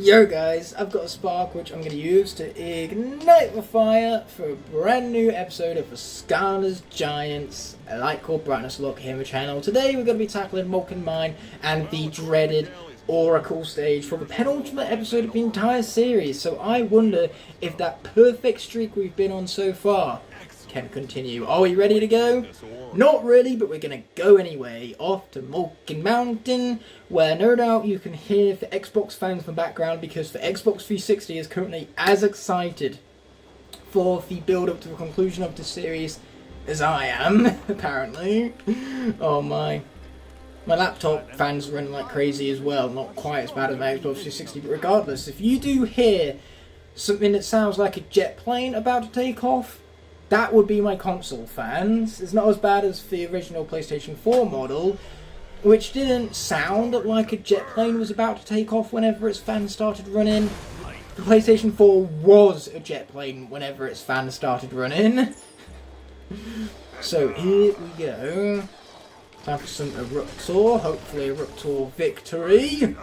Yo guys, I've got a spark which I'm going to use to ignite the fire for a brand new episode of the Skylanders Giants Lightcore brightness Locke here on the channel. Today we're going to be tackling Molten Mine and the dreaded Oracle stage for the penultimate episode of the entire series. So I wonder if that perfect streak we've been on so far can continue. Are we ready to go? Not really, but we're gonna go anyway. Off to Molten Mountain, where no doubt you can hear the Xbox fans in the background, because the Xbox 360 is currently as excited for the build up to the conclusion of the series as I am, apparently. Oh my. My laptop fans are running like crazy as well. Not quite as bad as my Xbox 360, but regardless, if you do hear something that sounds like a jet plane about to take off, that would be my console fans. It's not as bad as the original PlayStation 4 model, which didn't sound like a jet plane was about to take off whenever its fans started running. The PlayStation 4 was a jet plane whenever its fans started running. So here we go. Time for some Eruptor, hopefully Eruptor victory.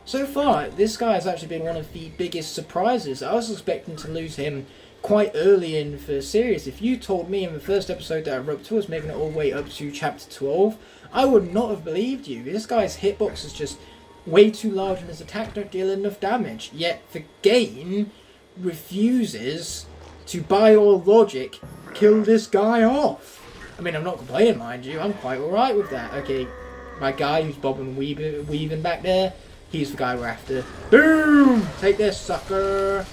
So far, this guy has actually been one of the biggest surprises. I was expecting to lose him quite early in the series. If you told me in the first episode that Eruptor was making it all the way up to chapter 12, I would not have believed you. This guy's hitbox is just way too large and his attack don't deal enough damage. Yet the game refuses to, by all logic, kill this guy off. I mean, I'm not complaining, mind you. I'm quite alright with that. Okay, my guy who's bobbing and weaving back there, he's the guy we're after. Boom! Take this, sucker!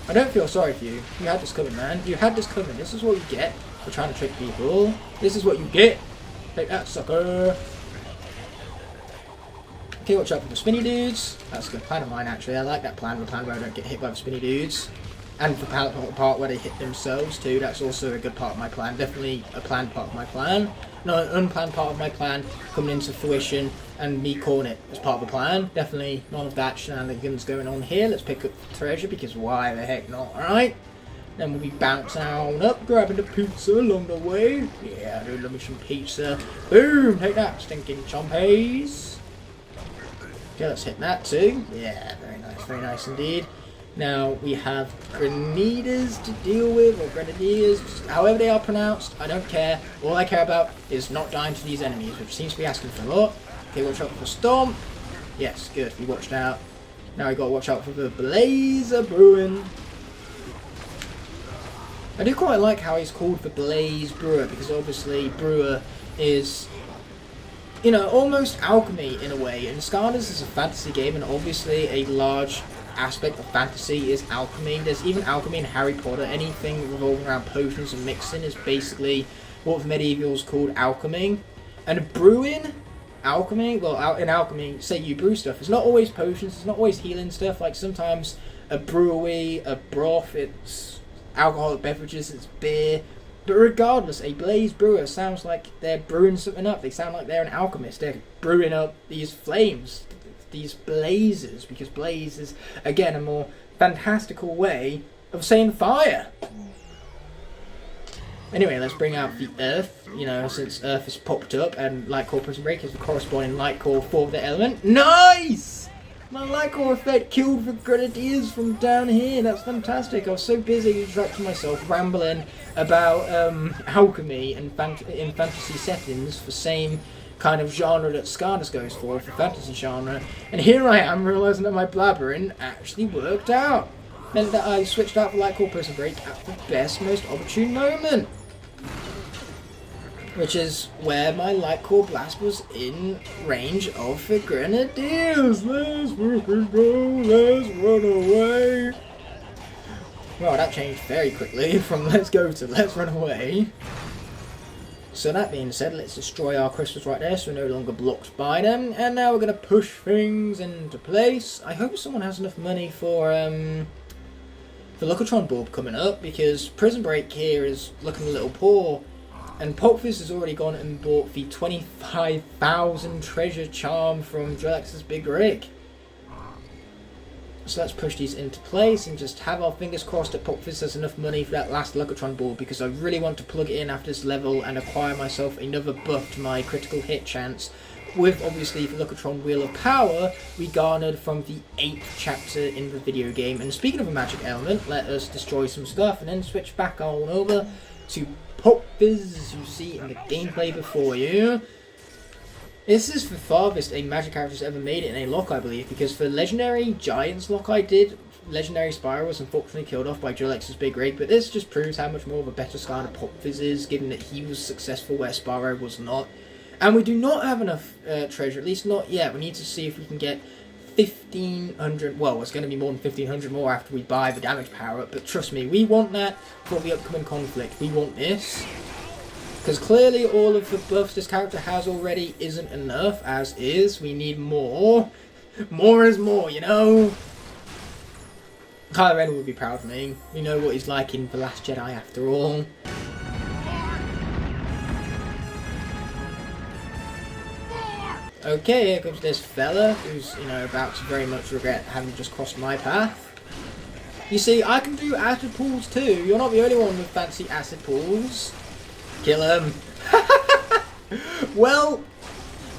I don't feel sorry for you. You had this coming, man. You had this coming. This is what you get for trying to trick people. This is what you get. Take that, sucker. Okay, watch out for the spinny dudes. That's a good plan of mine, actually. I like that plan. The plan where I don't get hit by the spinny dudes. And the part where they hit themselves, too. That's also a good part of my plan. Definitely a planned part of my plan. Not an unplanned part of my plan coming into fruition and me calling it as part of the plan. Definitely none of that shenanigans going on here. Let's pick up the treasure, because why the heck not, alright? Then we'll be bouncing on up, grabbing the pizza along the way. Yeah, I do love me some pizza. Boom! Take that, stinking chompies. Okay, let's hit that too. Yeah, very nice indeed. Now we have grenadiers to deal with, or grenadiers, however they are pronounced. I don't care. All I care about is not dying to these enemies, which seems to be asking for a lot. Okay, watch out for the storm. Yes, good. We watched out. Now we got to watch out for the Blazer Brewing. I do quite like how he's called the Blaze Brewer, because obviously Brewer is, you know, almost alchemy in a way. And Skylanders is a fantasy game, and obviously a large aspect of fantasy is alchemy. There's even alchemy in Harry Potter. Anything revolving around potions and mixing is basically what the medievals called alchemy. And brewing, alchemy, well, in alchemy, say you brew stuff, it's not always potions, it's not always healing stuff. Like sometimes a brewery, a broth, it's alcoholic beverages, it's beer. But regardless, a blaze brewer sounds like they're brewing something up. They sound like they're an alchemist. They're brewing up these flames, these blazes, because blaze is, again, a more fantastical way of saying fire. Anyway, let's bring out the Earth, you know, since Earth has popped up, and Lightcore Prison Break is the corresponding Lightcore for the element. Nice! My Lightcore effect killed the grenadiers from down here. That's fantastic. I was so busy distracting myself, rambling about alchemy and in fantasy settings, the same kind of genre that Skylanders goes for fantasy genre, and here I am realising that my blabbering actually worked out. Meant that I switched out for Lightcore Prison Break at the best, most opportune moment, which is where my Lightcore blast was in range of the grenadiers. Let's fucking go, let's run away. Well, that changed very quickly from let's go to let's run away. So that being said, let's destroy our crystals right there so we're no longer blocked by them. And now we're going to push things into place. I hope someone has enough money for the Lockatron bulb coming up, because Prison Break here is looking a little poor. And Popfizz has already gone and bought the 25,000 treasure charm from Drellex's big rig. So let's push these into place and just have our fingers crossed that Popfizz has enough money for that last Lockatron ball, because I really want to plug it in after this level and acquire myself another buff to my critical hit chance with obviously the Lockatron Wheel of Power we garnered from the 8th chapter in the video game. And speaking of a magic element, let us destroy some stuff and then switch back on over to Pop Fizz, as you see in the gameplay before you. This is the farthest a magic character has ever made it in a lock, I believe, because for Legendary Giants lock I did, Legendary Spyro was unfortunately killed off by Jolex's Big Rig, but this just proves how much more of a better Skylander Pop Fizz is, given that he was successful where Spyro was not. And we do not have enough treasure, at least not yet. We need to see if we can get 1,500, well, it's going to be more than 1,500 more after we buy the damage power up, but trust me, we want that for the upcoming conflict. We want this. Because clearly all of the buffs this character has already isn't enough, as is. We need more. More is more, you know? Kylo Ren would be proud of me. We know what he's like in The Last Jedi after all. Okay, here comes this fella who's, you know, about to very much regret having just crossed my path. You see, I can do acid pools too. You're not the only one with fancy acid pools. Kill him. Well,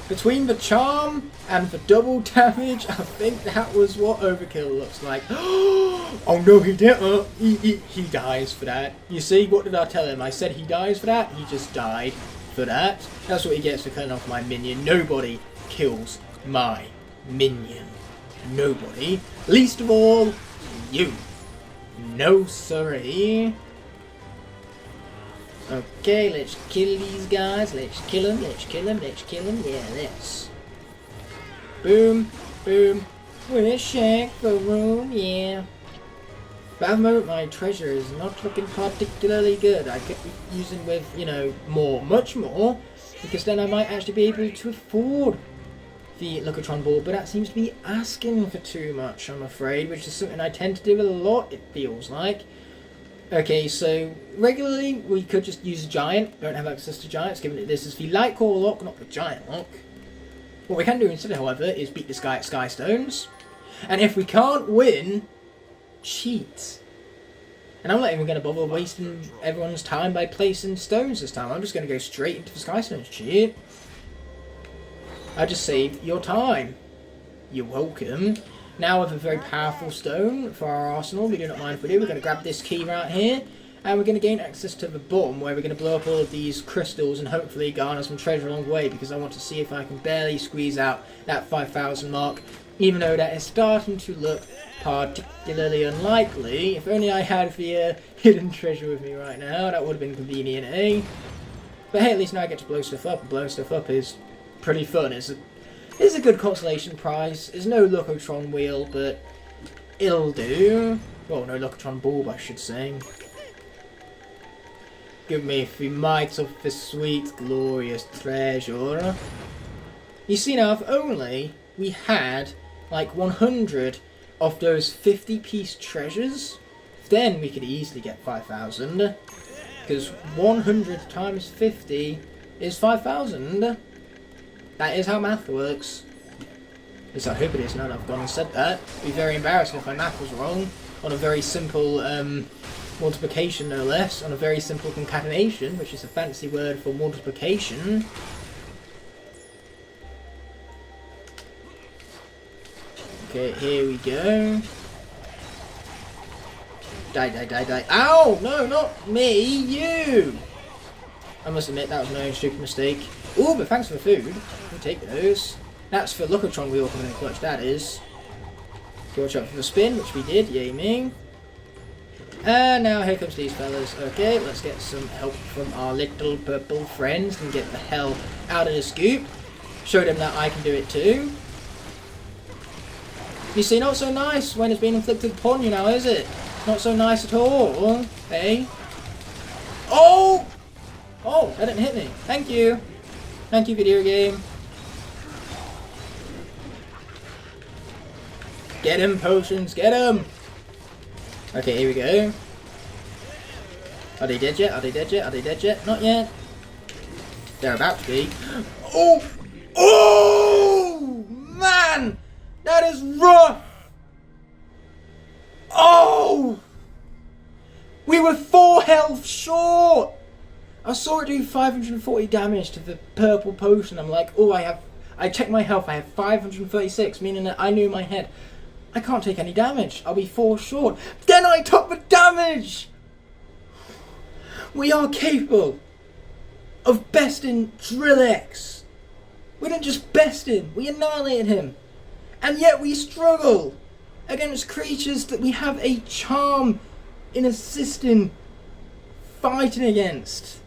between the charm and the double damage, I think that was what overkill looks like. Oh no, he didn't. He dies for that. You see, what did I tell him? I said he dies for that. He just died for that. That's what he gets for cutting off my minion. Nobody kills my minion. Nobody. Least of all, you. No siree. Okay, let's kill these guys. Let's kill them. Let's kill them. Let's kill them. Yeah, let's. Boom. Boom. We'll shake the room. Yeah. But at the moment, my treasure is not looking particularly good. I could be using with, you know, more, much more, because then I might actually be able to afford the Lockatron board, but that seems to be asking for too much, I'm afraid, which is something I tend to do a lot, it feels like. Okay, so regularly we could just use a giant. Don't have access to giants, given that this is the Lightcore lock, not the giant lock. What we can do instead, however, is beat this guy at Sky Stones. And if we can't win, cheat. And I'm not even going to bother wasting everyone's time by placing stones this time. I'm just going to go straight into the Sky Stones cheat. I just saved your time. You're welcome. Now with a very powerful stone for our arsenal, we do not mind if we do. We're going to grab this key right here, and we're going to gain access to the bottom, where we're going to blow up all of these crystals and hopefully garner some treasure along the way, because I want to see if I can barely squeeze out that 5,000 mark, even though that is starting to look particularly unlikely. If only I had the hidden treasure with me right now, that would have been convenient, eh? But hey, at least now I get to blow stuff up, and blowing stuff up is pretty fun. It's a good consolation prize. There's no Lockatron wheel, but it'll do. Well, no Lockatron bulb, I should say. Give me the might of the sweet, glorious treasure. You see now, if only we had like 100 of those 50-piece treasures, then we could easily get 5,000. Because 100 times 50 is 5,000. That is how math works. At least I hope it is, now that I've gone and said that. It'd be very embarrassing if my math was wrong. On a very simple multiplication, no less. On a very simple concatenation, which is a fancy word for multiplication. Okay, here we go. Die, die, die, die. Ow! No, not me! You! I must admit, that was my own stupid mistake. Ooh, but thanks for the food. We'll take those. That's for Lockatron wheel coming in clutch, that is. Okay, watch out for the spin, which we did, yay me. And now here comes these fellas. Okay, let's get some help from our little purple friends and get the hell out of the scoop. Show them that I can do it too. You see, not so nice when it's been inflicted upon you now, is it? Not so nice at all, eh? Oh! Oh, that didn't hit me. Thank you. Thank you, video game. Get him, potions, get him! Okay, here we go. Are they dead yet? Are they dead yet? Are they dead yet? Not yet. They're about to be. Oh! Oh! Man! That is rough! Oh! We were 4 health short! I saw it do 540 damage to the purple potion. I'm like, oh, I I checked my health, I have 536, meaning that I knew in my head, I can't take any damage. I'll be 4 short. Then I took the damage! We are capable of besting Drillex. We didn't just best him, we annihilated him. And yet we struggle against creatures that we have a charm in assisting fighting against.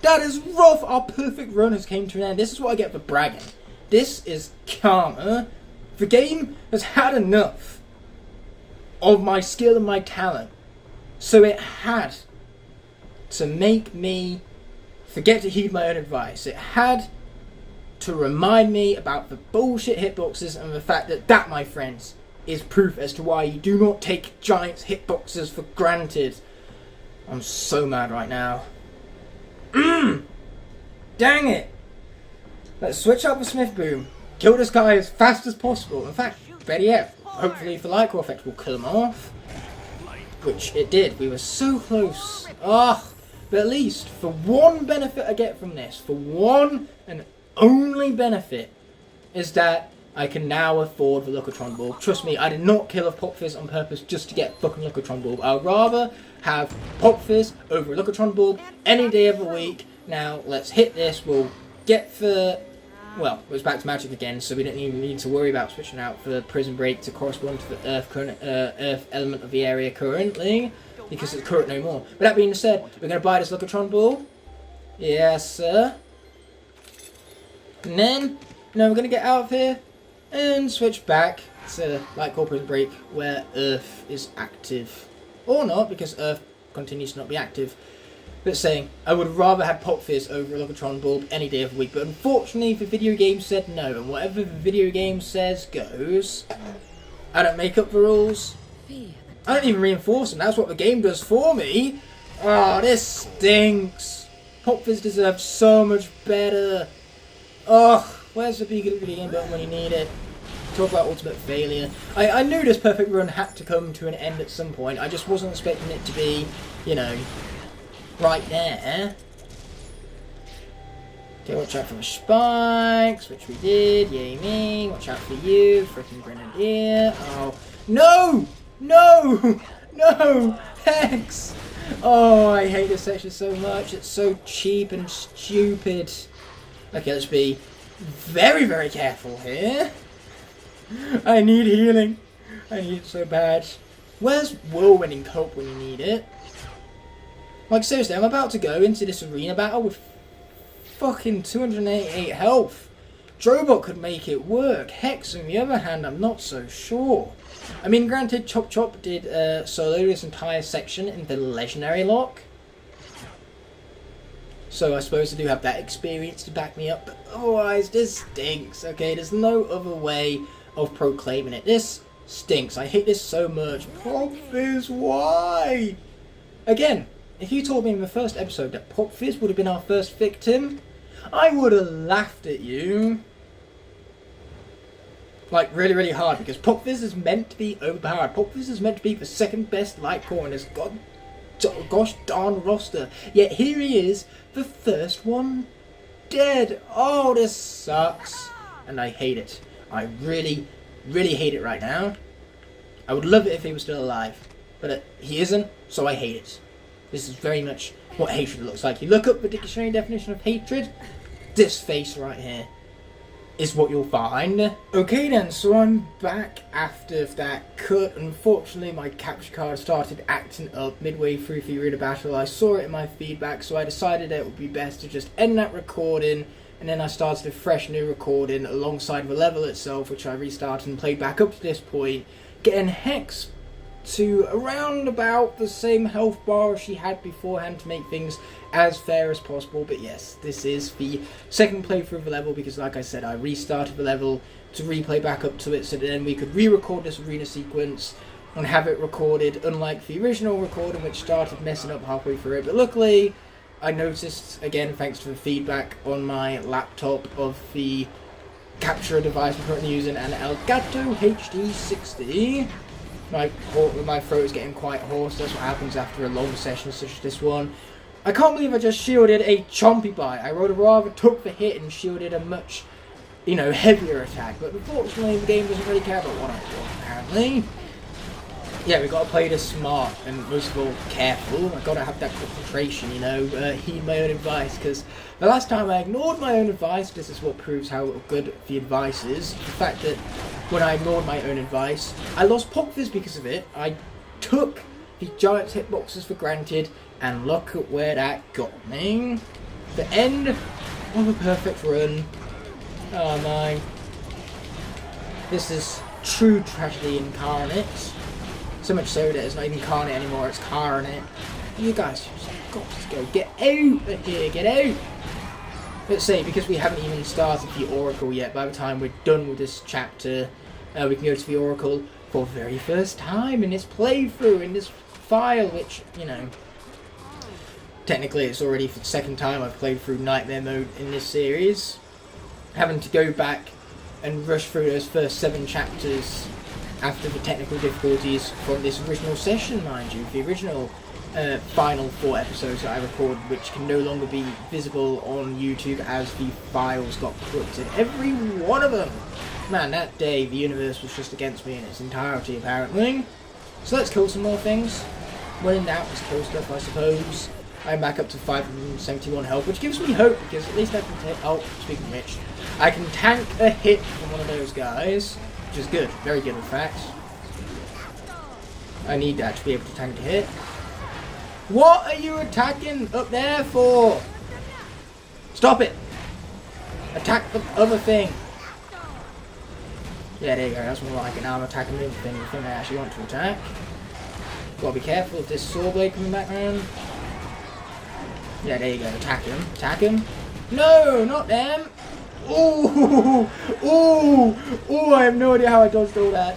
That is rough. Our perfect run has came to an end. This is what I get for bragging. This is karma. The game has had enough of my skill and my talent, so it had to make me forget to heed my own advice. It had to remind me about the bullshit hitboxes and the fact that, my friends, is proof as to why you do not take Giants hitboxes for granted. I'm so mad right now. Dang it! Let's switch up the Smith Boom. Kill this guy as fast as possible. In fact, better yet, hopefully the Lightcore effect will kill him off. Which it did. We were so close. But at least, for one benefit I get from this, for one and only benefit, is that I can now afford the Lookatron Bulb. Trust me, I did not kill a Pop Fizz on purpose just to get fucking Lookatron Bulb. I'd rather have Pop Fizz over a Lookatron Bulb any day of the week. Now, let's hit this. We'll get the... Well, it's back to magic again, so we don't even need to worry about switching out for Prison Break to correspond to the Earth element of the area currently, because it's current no more. But that being said, we're going to buy this Lookatron Bulb. Yes, sir. And then, we're going to get out of here and switch back to Lightcore Prison Break, where Earth is active. Or not, because Earth continues to not be active. But saying, I would rather have Pop Fizz over a Lookatron Bulb any day of the week. But unfortunately, the video game said no. And whatever the video game says goes. I don't make up the rules. I don't even reinforce them. That's what the game does for me. Oh, this stinks. Pop Fizz deserves so much better. Ugh, where's the video game button when you need it? Talk about ultimate failure. I knew this perfect run had to come to an end at some point. I just wasn't expecting it to be, you know, right there. Okay, watch out for the spikes, which we did. Yay me. Watch out for you, freaking Grenadier. Oh, no! No! No! Hex! Oh, I hate this section so much. It's so cheap and stupid. Okay, let's be very, very careful here. I need healing. I need it so bad. Where's Whirlwinding Cope when you need it? Like, seriously, I'm about to go into this arena battle with fucking 288 health. Drobot could make it work. Hex, on the other hand, I'm not so sure. I mean, granted, Chop Chop did solo this entire section in the Legendary Locke. So I suppose I do have that experience to back me up, but otherwise this stinks, okay? There's no other way of proclaiming it. This stinks. I hate this so much. Pop Fizz, why? Again, if you told me in the first episode that Pop Fizz would have been our first victim, I would have laughed at you. Like, really, really hard, because Pop Fizz is meant to be overpowered. Pop Fizz is meant to be the second best Lightcore in this gosh darn roster. Yet here he is, the first one dead. Oh, this sucks. And I hate it. I really, really hate it right now. I would love it if he was still alive. But he isn't, so I hate it. This is very much what hatred looks like. You look up the dictionary definition of hatred, this face right here is what you'll find. Okay then, so I'm back after that cut. Unfortunately, my capture card started acting up midway through the arena battle. I saw it in my feedback, so I decided it would be best to just end that recording, and then I started a fresh new recording alongside the level itself, which I restarted and played back up to this point, getting Hex to around about the same health bar as she had beforehand to make things as fair as possible. But yes, this is the second playthrough of the level, because like I said, I restarted the level to replay back up to it so that then we could re-record this arena sequence and have it recorded, unlike the original recording which started messing up halfway through it. But luckily I noticed, again thanks to the feedback on my laptop, of the capture device I'm currently using, an Elgato HD60. My throat is getting quite hoarse. That's what happens after a long session such as this one. I can't believe I just shielded a Chompy Bite. I would have rather took the hit and shielded a much you know, heavier attack. But unfortunately, the game doesn't really care about what I want, apparently. Yeah, we've got to play this smart and most of all careful. I've got to have that concentration, you know, heed my own advice, because the last time I ignored my own advice, this is what proves how good the advice is. The fact that when I ignored my own advice, I lost pop fizz because of it. I took the giant hitboxes for granted, and look at where that got me. The end of a perfect run. Oh my. This is true tragedy incarnate. So much so that it's not even carnate anymore, it's carnate. You guys just got to go. Get out of here, get out! Let's say, because we haven't even started the Oracle yet, by the time we're done with this chapter, we can go to the Oracle for the very first time in this playthrough, in this file, which, you know, technically it's already for the second time I've played through Nightmare Mode in this series. Having to go back and rush through those first 7 chapters after the technical difficulties from this original session, mind you, the original final 4 episodes that I recorded, which can no longer be visible on YouTube as the files got corrupted. Every one of them! Man, that day the universe was just against me in its entirety, apparently. So let's kill some more things. When in doubt, let's kill stuff, I suppose. I'm back up to 571 health, which gives me hope, because at least I can take... Oh, speaking of which, I can tank a hit from one of those guys. Which is good, very good in fact. I need that to be able to tank a hit. What are you attacking up there for? Stop it! Attack the other thing. Yeah, there you go, that's more like it. Now I'm attacking the other thing, the thing I actually want to attack. Gotta be careful of this saw blade coming back around. Yeah, there you go, attack him. Attack him. No, not them! Ooh! Ooh! Ooh, I have no idea how I dodged all that.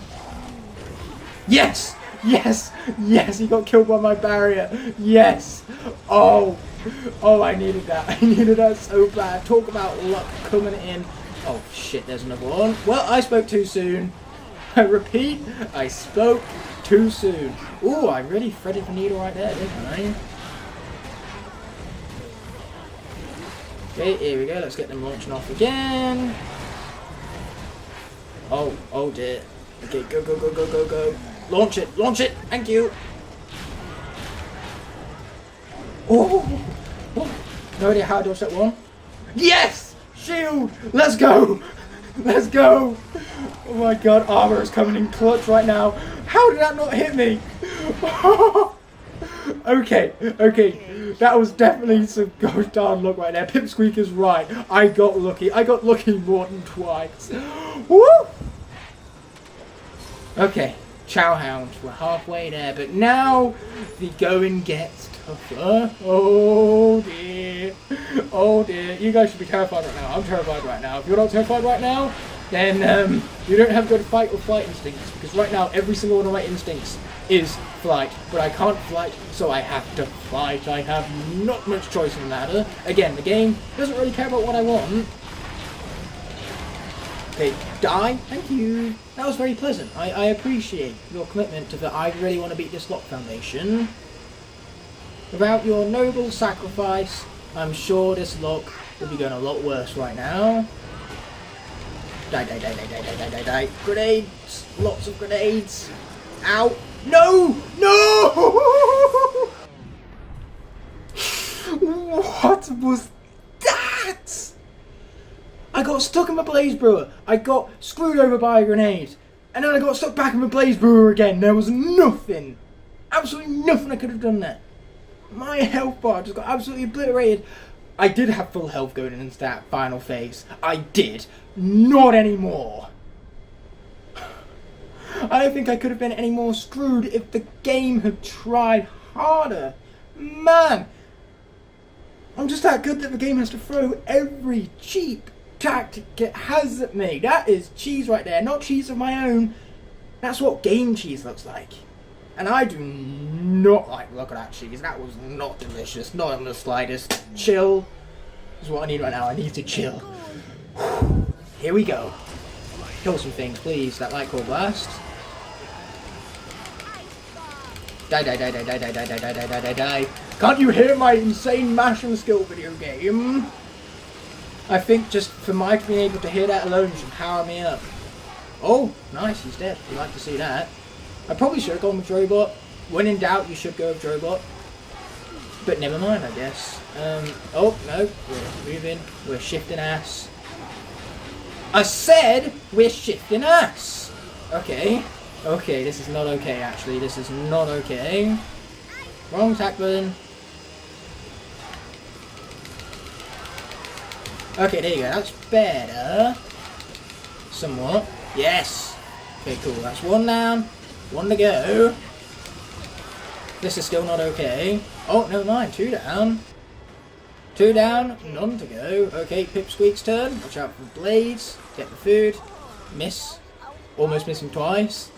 Yes! Yes! Yes! He got killed by my barrier! Yes! Oh! Oh, I needed that. I needed that so bad. Talk about luck coming in. Oh, shit, there's another one. Well, I spoke too soon. I repeat, I spoke too soon. Ooh, I really threaded the needle right there, didn't I? Okay, here we go. Let's get them launching off again. Oh, oh dear. Okay, go, go, go, go, go, go. Launch it, launch it. Thank you. Oh, oh. No idea how I dodged that one. Yes! Shield! Let's go! Let's go! Oh my god, armor is coming in clutch right now. How did that not hit me? Okay, okay. That was definitely some gosh darn luck right there. Pipsqueak is right. I got lucky. I got lucky more than twice. Woo! Okay, Chowhound. We're halfway there, but now the going gets tougher. Oh dear. Oh dear. You guys should be terrified right now. I'm terrified right now. If you're not terrified right now, then you don't have good fight or flight instincts, because right now every single one of my instincts is flight, but I can't flight, so I have to fight. I have not much choice in the matter. Again, the game doesn't really care about what I want. Okay, die. Thank you. That was very pleasant. I appreciate your commitment to the I really want to beat this Locke Foundation. Without your noble sacrifice, I'm sure this Locke would be going a lot worse right now. Die, die, die, die, die, die, die, die, die. Grenades! Lots of grenades! Ow! No! No! What was that? I got stuck in my blaze brewer. I got screwed over by a grenade. And then I got stuck back in my blaze brewer again. There was nothing. Absolutely nothing I could have done there. My health bar just got absolutely obliterated. I did have full health going into that final phase. I did. Not anymore. I don't think I could have been any more screwed if the game had tried harder. Man, I'm just that good that the game has to throw every cheap tactic it has at me. That is cheese right there, not cheese of my own. That's what game cheese looks like. And I do not like the look of that cheese. That was not delicious, not in the slightest. Chill is what I need right now. I need to chill. Here we go. Kill some things, please. That Lightcore blast. Die, die, die, die, die, die, die, die, die, die, die, die. Can't you hear my insane mashing skill, video game? I think just for my being able to hear that alone should power me up. Oh, nice, he's dead. I'd like to see that. I probably should have gone with Drobot. When in doubt, you should go with Drobot. But never mind, I guess. Oh, no, we're moving. We're shifting ass. I said we're shifting ass! Okay. Okay, this is not okay, actually. This is not okay. Wrong attack button. Okay, there you go. That's better. Somewhat. Yes! Okay, cool. That's one down. One to go. This is still not okay. Oh, never mind. Two down. Two down. None to go. Okay, Pipsqueak's turn. Watch out for blades. Get the food. Miss. Almost missing twice.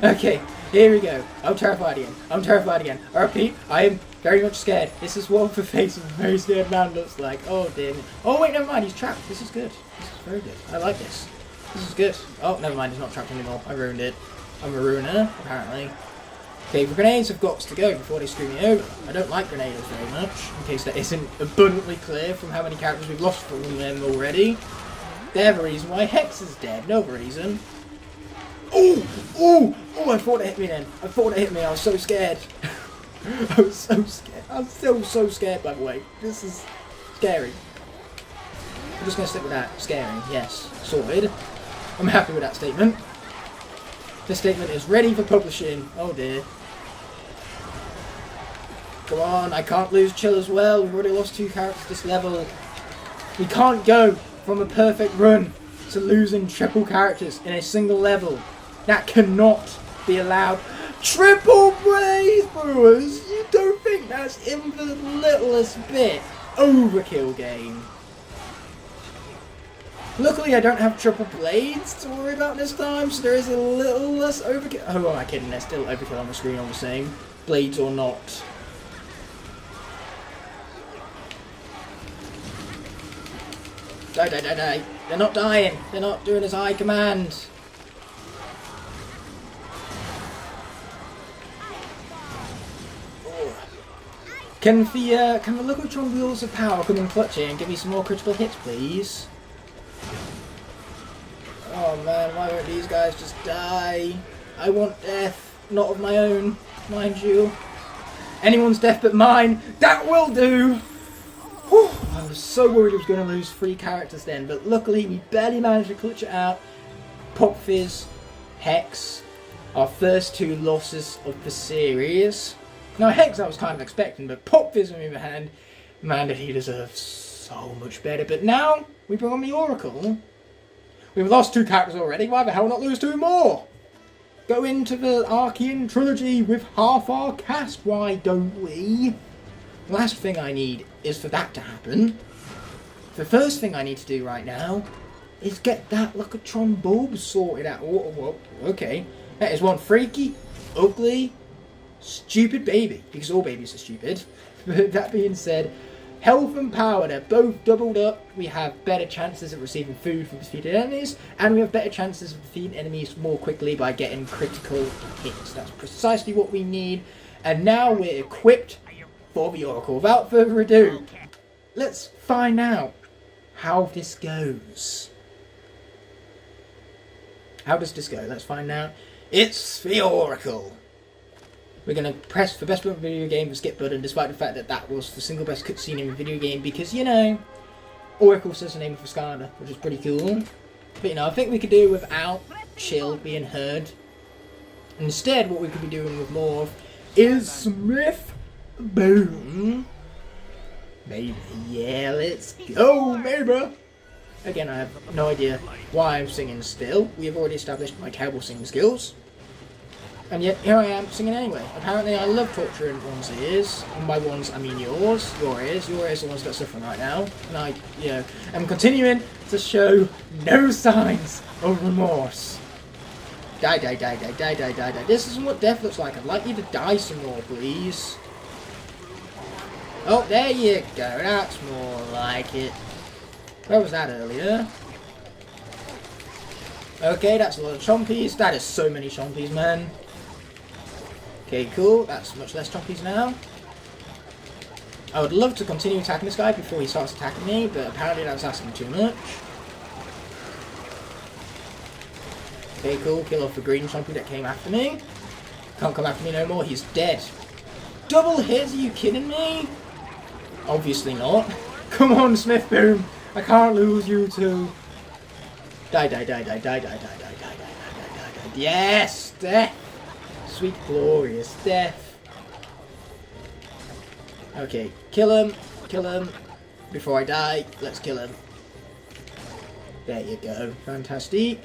Okay, here we go. I'm terrified again. I'm terrified again. I repeat, I am very much scared. This is what the face of a very scared man looks like. Oh, dear me. Oh, wait, never mind. He's trapped. This is good. This is very good. I like this. This is good. Oh, never mind. He's not trapped anymore. I ruined it. I'm a ruiner, apparently. Okay, the grenades have got to go before they screw me over. I don't like grenades very much, in case that isn't abundantly clear from how many characters we've lost from them already. They're the reason why Hex is dead. No reason. Oh! Oh! Oh, I thought it hit me then. I thought it hit me. I was so scared. I was so scared. I'm still so scared, by the way. This is scary. I'm just going to stick with that. Scary. Yes. Sorted. I'm happy with that statement. This statement is ready for publishing. Oh dear. Come on, I can't lose Chill as well. We've already lost 2 characters this level. We can't go from a perfect run to losing triple characters in a single level. That cannot be allowed. Triple Blaze Brewers! You don't think that's in the littlest bit overkill game? Luckily I don't have triple blades to worry about this time, so there is a little less overkill. Oh, am I kidding? There's still overkill on the screen all the same. Blades or not. Die, die, die, die. They're not dying. They're not doing as I command. Can the Liquidtron Wheels of Power come in clutch here and give me some more critical hits, please? Oh man, why won't these guys just die? I want death, not of my own, mind you. Anyone's death but mine, that will do! Whew, I was so worried I was going to lose 3 characters then, but luckily we barely managed to clutch it out. Pop Fizz, Hex, our first 2 losses of the series. Now Hex I was kind of expecting, but Pop Fizz on the other hand, man did he deserve so much better. But now, we bring on the Oracle. We've lost 2 characters already, why the hell not lose 2 more? Go into the Archean Trilogy with half our cast, why don't we? Last thing I need is for that to happen. The first thing I need to do right now is get that Liquidtron bulb sorted out. Whoa, okay. That is one freaky, ugly, stupid baby, because all babies are stupid. But that being said, health and power, they're both doubled up. We have better chances of receiving food from defeated enemies, and we have better chances of defeating enemies more quickly by getting critical hits. That's precisely what we need. And now we're equipped for the Oracle. Without further ado, let's find out how this goes. How does this go? Let's find out. It's the Oracle. We're going to press the best video game, the skip button, despite the fact that that was the single best cutscene in the video game, because, you know, Oracle says the name of the Skylander, which is pretty cool. But, you know, I think we could do without Chill being heard. Instead, what we could be doing with more of is Smith Boom. Maybe, yeah, let's go, maybe. Again, I have no idea why I'm singing still. We have already established my terrible singing skills. And yet, here I am, singing anyway. Apparently, I love torturing one's ears. And by one's, I mean yours. Your ears. Your ears are the ones that are suffering right now. And I, you know, am continuing to show no signs of remorse. Die, die, die, die, die, die, die, die. This isn't what death looks like. I'd like you to die some more, please. Oh, there you go. That's more like it. Where was that earlier? Okay, that's a lot of chompies. That is so many chompies, man. Okay, cool. That's much less chompies now. I would love to continue attacking this guy before he starts attacking me, but apparently that's asking too much. Okay, cool. Kill off the green zombie that came after me. Can't come after me no more. He's dead. Double hits? Are you kidding me? Obviously not. Come on, Smith Boom. I can't lose you two. Die, die, die, die, die, die, die, die, die, die, die, die, die. Yes! Death! Sweet, glorious death. Okay, kill him. Kill him. Before I die, let's kill him. There you go. Fantastic.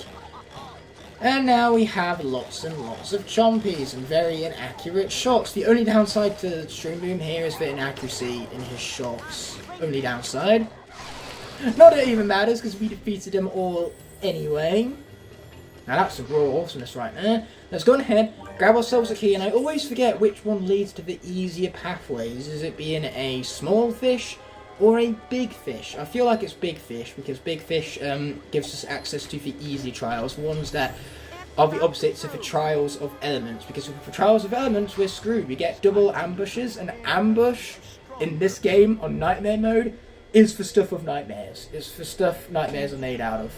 And now we have lots and lots of chompies and very inaccurate shots. The only downside to Stream Boom here is the inaccuracy in his shots. Only downside. Not that it even matters because we defeated them all anyway. Now that's some raw awesomeness right there. Let's go ahead, grab ourselves a key, and I always forget which one leads to the easier pathways. Is it being a small fish or a big fish? I feel like it's big fish because big fish gives us access to the easy trials, ones that are the opposites of the trials of elements, because with the trials of elements we're screwed. We get double ambushes. An ambush in this game on nightmare mode is for stuff of nightmares. It's for stuff nightmares are made out of.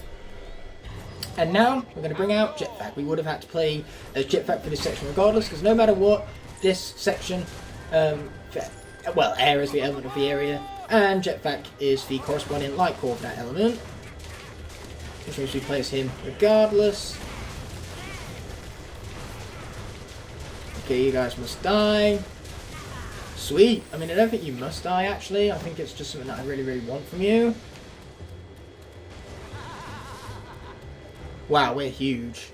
And now we're going to bring out Jetpack. We would have had to play as Jetpack for this section regardless, because no matter what, this section, well, air is the element of the area, and Jetpack is the corresponding Lightcore of that element, which means we play as him regardless. Okay, you guys must die. Sweet. I mean, I don't think you must die, actually. I think it's just something that I really, really want from you. Wow, we're huge.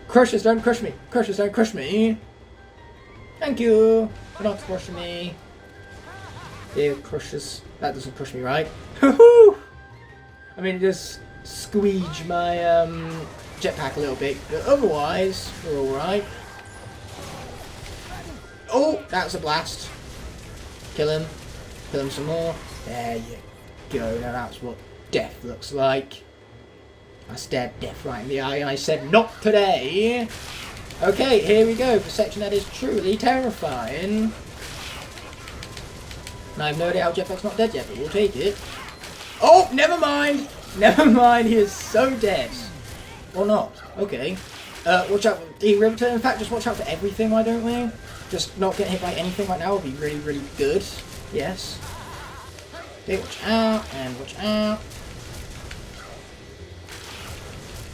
Crushers, don't crush me. Crushers, don't crush me. Thank you for not crushing me. Ew, crushers. That doesn't crush me, right? Hoo-hoo! I mean, it does squeege my jetpack a little bit, but otherwise, we're alright. Oh, that's a blast. Kill him. Kill him some more. There you go. Now that's what death looks like. I stared death right in the eye and I said, not today! Okay, here we go, for a section that is truly terrifying. And I have no idea how Jetpack's not dead yet, but we'll take it. Oh, never mind! Never mind, he is so dead. Or not. Okay. Watch out for the Riveter. In fact, just watch out for everything, why don't we? Just not get hit by anything right now would be really, really good. Yes. Okay, watch out, and watch out.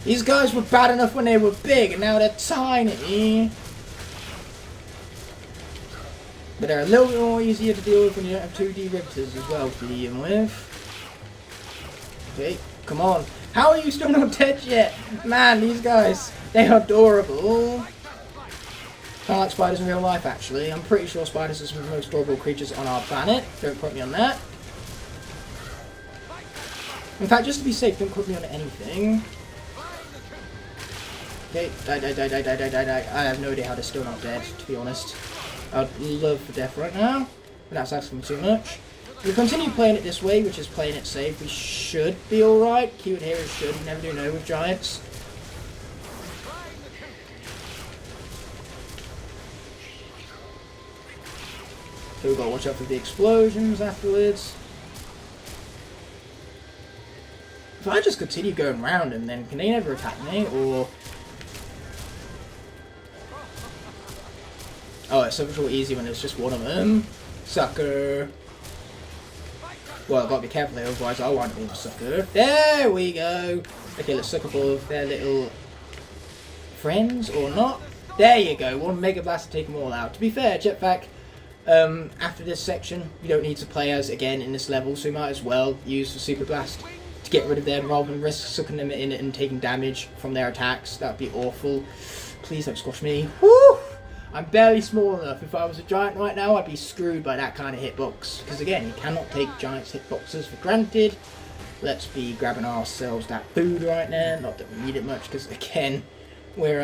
These guys were bad enough when they were big, and now they're tiny. But they're a little bit more easier to deal with when you don't have 2D Riveters as well to deal with. Okay, come on. How are you still not dead yet? Man, these guys, they are adorable. Kind of like spiders in real life, actually. I'm pretty sure spiders are some of the most adorable creatures on our planet. Don't quote me on that. In fact, just to be safe, don't quote me on anything. Okay, die, die, die, die, die, die, die, die. I have no idea how they're still not dead, to be honest. I'd love for death right now, but that's asking too much. If we continue playing it this way, which is playing it safe, we should be alright. Keyword here is should, you never do know with giants. So we've got to watch out for the explosions afterwards. If I just continue going around them, then can they never attack me, or... Oh, it's so much more easy when it's just one of them. Sucker. Well, I've got to be careful here, otherwise I won't be a sucker. There we go. Okay, let's suck up all of their little friends, or not. There you go. One Mega Blast to take them all out. To be fair, Jetpack, after this section, you don't need to play as again in this level, so you might as well use the Super Blast to get rid of them rather than risk sucking them in and taking damage from their attacks. That would be awful. Please don't squash me. Woo! I'm barely small enough. If I was a giant right now, I'd be screwed by that kind of hitbox. Because again, you cannot take giants' hitboxes for granted. Let's be grabbing ourselves that food right now. Not that we need it much, because again, we're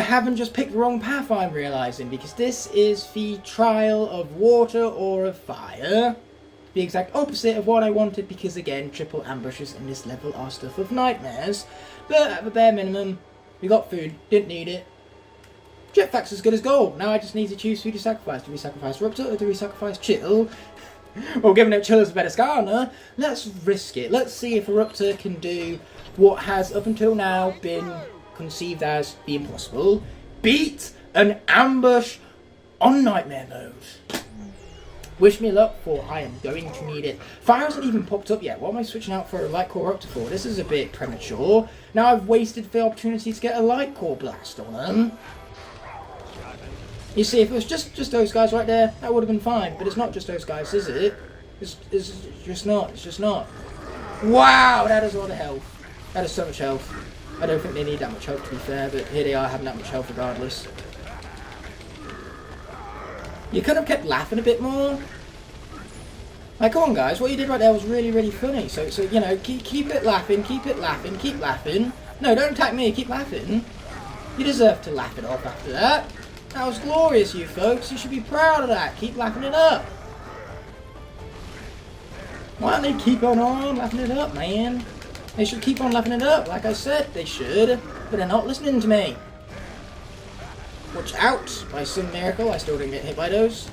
having just picked the wrong path, I'm realising. Because this is the trial of water or of fire. The exact opposite of what I wanted, because again, triple ambushes in this level are stuff of nightmares. But at the bare minimum, we got food, didn't need it. Jetpack's as good as gold. Now I just need to choose who to sacrifice. Do we sacrifice Rupter or do we sacrifice Chill? Well, given that Chill is a better Skylander, let's risk it. Let's see if Rupter can do what has up until now been conceived as the impossible. Beat an ambush on Nightmare mode. Wish me luck, for I am going to need it. Fire hasn't even popped up yet. What am I switching out for a Lightcore Rupter for? This is a bit premature. Now I've wasted the opportunity to get a Lightcore blast on them. You see, if it was just those guys right there, that would have been fine. But it's not just those guys, is it? It's just not. It's just not. Wow, that is a lot of health. That is so much health. I don't think they need that much health, to be fair, but here they are having that much health regardless. You could have kept laughing a bit more. Like, come on, guys, what you did right there was really, really funny. So you know, keep it laughing, keep it laughing, keep laughing. No, don't attack me, keep laughing. You deserve to laugh it off after that. That was glorious, you folks. You should be proud of that. Keep laughing it up. Why don't they keep on laughing it up, man? They should keep on laughing it up, like I said, they should. But they're not listening to me. Watch out. By some miracle, I still didn't get hit by those.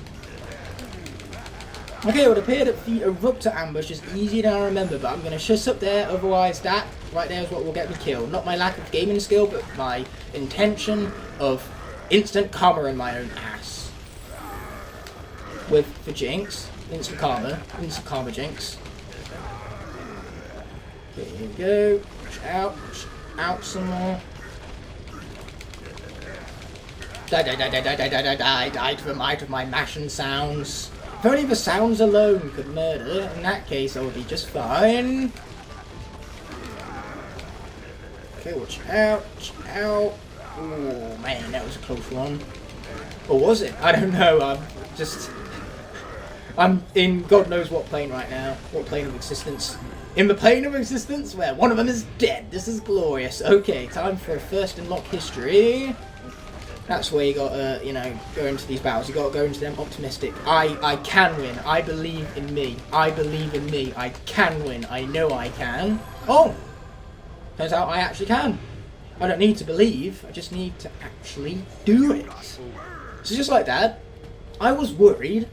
Okay, it would appear that the Eruptor ambush is easier than I remember, but I'm going to shush up there, otherwise that right there is what will get me killed. Not my lack of gaming skill, but my intention of instant karma in my own ass. With the Jinx. Instant karma Jinx. Okay, here we go. Watch out some more. Die to the might of my mashing sounds. If only the sounds alone could murder, in that case I would be just fine. Okay, watch out. Oh man, that was a close one. Or was it? I don't know, I'm in God knows what plane right now. What plane of existence. In the plane of existence where one of them is dead. This is glorious. Okay, time for a first in Locke history. That's where you gotta, you know, go into these battles. You gotta go into them optimistic. I can win. I believe in me. I believe in me. I can win. I know I can. Oh! Turns out I actually can. I don't need to believe. I just need to actually do it. So just like that, I was worried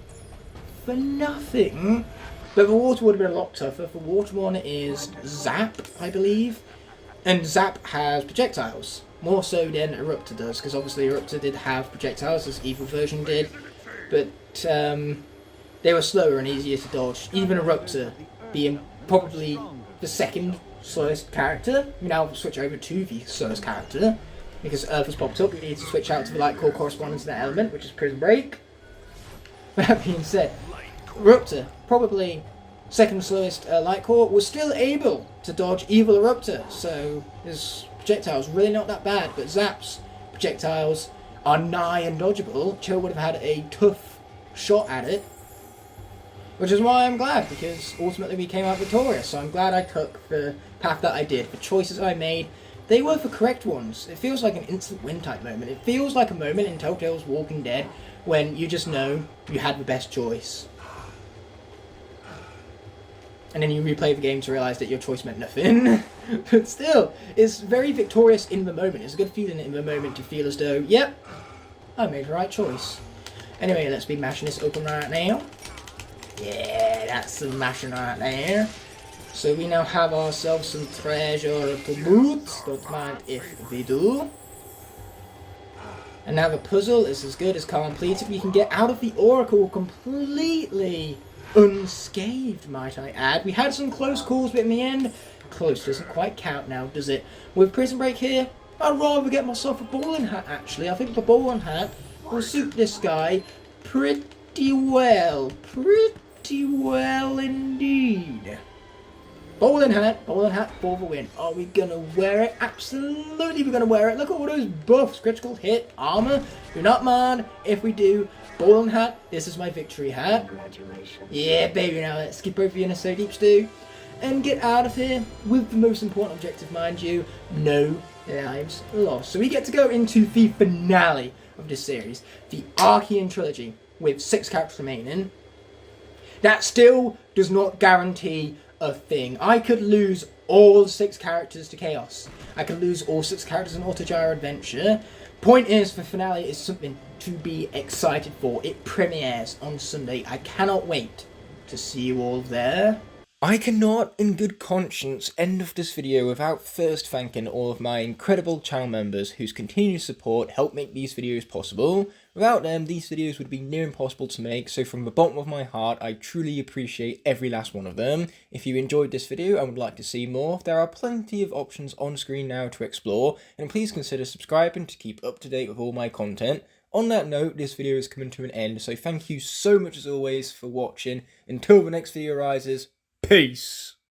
for nothing. But the water would have been a lot tougher. The water one is Zap, I believe. And Zap has projectiles. More so than Eruptor does, because obviously Eruptor did have projectiles, as Evil version did. But they were slower and easier to dodge. Even Eruptor being probably the second slowest character. We now switch over to the slowest character. Because Earth has popped up, we need to switch out to the Lightcore corresponding to that element, which is Prison Break. But that being said, Eruptor, probably second slowest Lightcore, was still able to dodge Evil Eruptor. So his projectiles really not that bad, but Zap's projectiles are nigh undodgeable. Chill would have had a tough shot at it. Which is why I'm glad, because ultimately we came out victorious. So I'm glad I took the path that I did. The choices I made, they were the correct ones. It feels like an instant win type moment. It feels like a moment in Telltale's Walking Dead when you just know you had the best choice. And then you replay the game to realise that your choice meant nothing. But still, it's very victorious in the moment. It's a good feeling in the moment to feel as though, yep, I made the right choice. Anyway, let's be mashing this open right now. Yeah, that's some mashing right there. So we now have ourselves some treasure to loot. Don't mind if we do. And now the puzzle is as good as completed. We can get out of the Oracle completely unscathed, might I add. We had some close calls, but in the end, close doesn't quite count now, does it? With Prison Break here, I'd rather get myself a bowling hat, actually. I think the bowling hat will suit this guy pretty well. Pretty well indeed. Bowling hat for the win. Are we gonna wear it? Absolutely we're gonna wear it. Look at all those buffs. Critical hit, armor. Do not mind if we do. Bowling hat, this is my victory hat. Congratulations. Yeah, baby, now let's skip over the inner so deep stew and get out of here with the most important objective, mind you, no lives lost. So we get to go into the finale of this series, the Archean trilogy, with 6 characters remaining. That still does not guarantee a thing. I could lose all 6 characters to Chaos. I could lose all 6 characters in Auto Gyro Adventure. Point is, the finale is something to be excited for. It premieres on Sunday. I cannot wait to see you all there. I cannot, in good conscience, end off this video without first thanking all of my incredible channel members whose continued support help make these videos possible. Without them, these videos would be near impossible to make, so from the bottom of my heart, I truly appreciate every last one of them. If you enjoyed this video and would like to see more, there are plenty of options on screen now to explore, and please consider subscribing to keep up to date with all my content. On that note, this video is coming to an end, so thank you so much as always for watching. Until the next video arises, peace!